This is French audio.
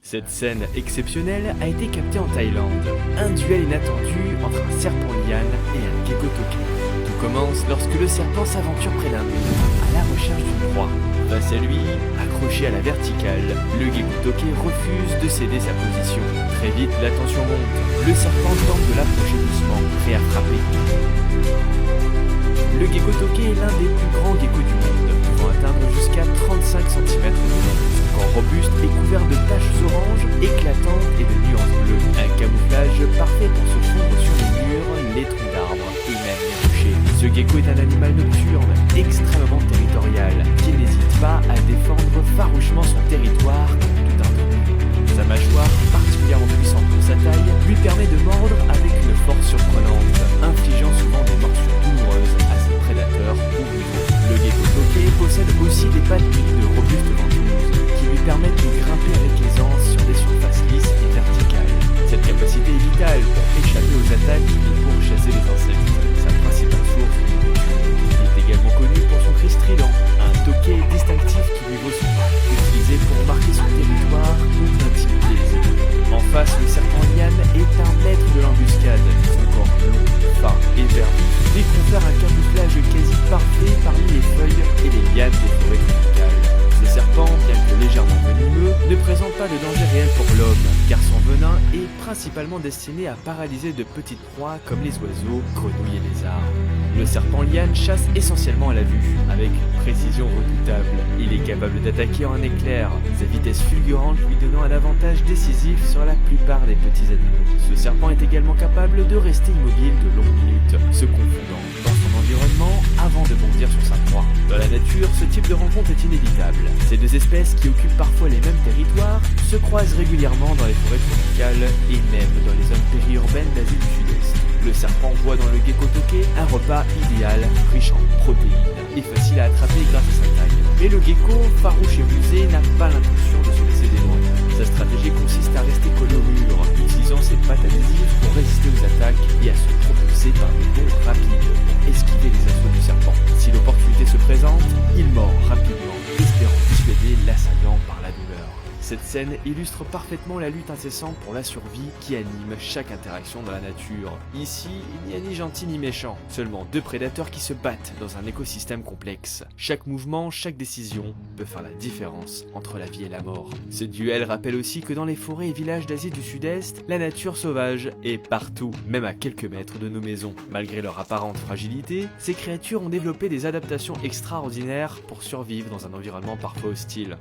Cette scène exceptionnelle a été captée en Thaïlande. Un duel inattendu entre un serpent liane et un gecko toqué. Tout commence lorsque le serpent s'aventure près d'un mur, à la recherche d'une proie. Face à lui, accroché à la verticale, le gecko toqué refuse de céder sa position. Très vite, la tension monte. Le serpent tente de l'approcher doucement, prêt à frapper. Le gecko toqué est l'un des plus grands geckos du monde, pouvant atteindre jusqu'à 35 cm de long. Son corps robuste est couvert de taches oranges, éclatantes et de nuances bleues. Un camouflage parfait pour se fondre sur les murs, les troncs d'arbres et même les rochers. Ce gecko est un animal nocturne, extrêmement territorial, qui n'hésite pas à défendre farouchement son territoire contre tout intrus. Sa mâchoire, particulièrement puissante pour sa taille, lui permet de mordre avec une force surprenante, infligeant souvent des morsures douloureuses à ses prédateurs ou rivaux. Le gecko toqué possède aussi des pattes munies de robustes ventouses, qui lui permettent de grimper avec aisance sur des surfaces lisses et verticales. Cette capacité est vitale pour échapper aux attaques et pour chasser les insectes, sa principale source de nourriture. Il est également connu pour son cri strident, un toquet distinctif qui lui vaut son nom, utilisé pour marquer son territoire ou intimider les ennemis. En face, le serpent liane est un maître de l'embuscade. Son corps long, fin et verni lui confère un camouflage quasi parfait parmi les feuilles et les lianes des forêts tropicales. Ce serpent, bien que légèrement venimeux, ne présente pas de danger réel pour l'homme, car son venin est principalement destiné à paralyser de petites proies comme les oiseaux, grenouilles et lézards. Le serpent liane chasse essentiellement à la vue, avec une précision redoutable. Il est capable d'attaquer en un éclair, sa vitesse fulgurante lui donnant un avantage décisif sur la plupart des petits animaux. Ce serpent est également capable de rester immobile de longues minutes, se confondant dans son environnement avant de bondir sur sa proie. Dans la nature, ce type de rencontre est inévitable. Ces deux espèces, qui occupent parfois les mêmes territoires, se croisent régulièrement dans les forêts tropicales et même dans les zones périurbaines d'Asie du Sud-Est. Le serpent voit dans le gecko toqué un repas idéal, riche en protéines et facile à attraper grâce à sa taille. Mais le gecko, farouche et rusé, n'a pas l'intention de se laisser dénoyer. Sa stratégie consiste à rester collé au mur, utilisant ses pattes adhésives pour résister aux attaques et à se propulser par des bonds rapides pour esquiver les assauts du serpent. Si l'opportunité se présente, il mord rapidement, espérant dissuader l'assaillant par la douleur. Cette scène illustre parfaitement la lutte incessante pour la survie qui anime chaque interaction dans la nature. Ici, il n'y a ni gentil ni méchant, seulement deux prédateurs qui se battent dans un écosystème complexe. Chaque mouvement, chaque décision peut faire la différence entre la vie et la mort. Ce duel rappelle aussi que dans les forêts et villages d'Asie du Sud-Est, la nature sauvage est partout, même à quelques mètres de nos maisons. Malgré leur apparente fragilité, ces créatures ont développé des adaptations extraordinaires pour survivre dans un environnement parfois hostile.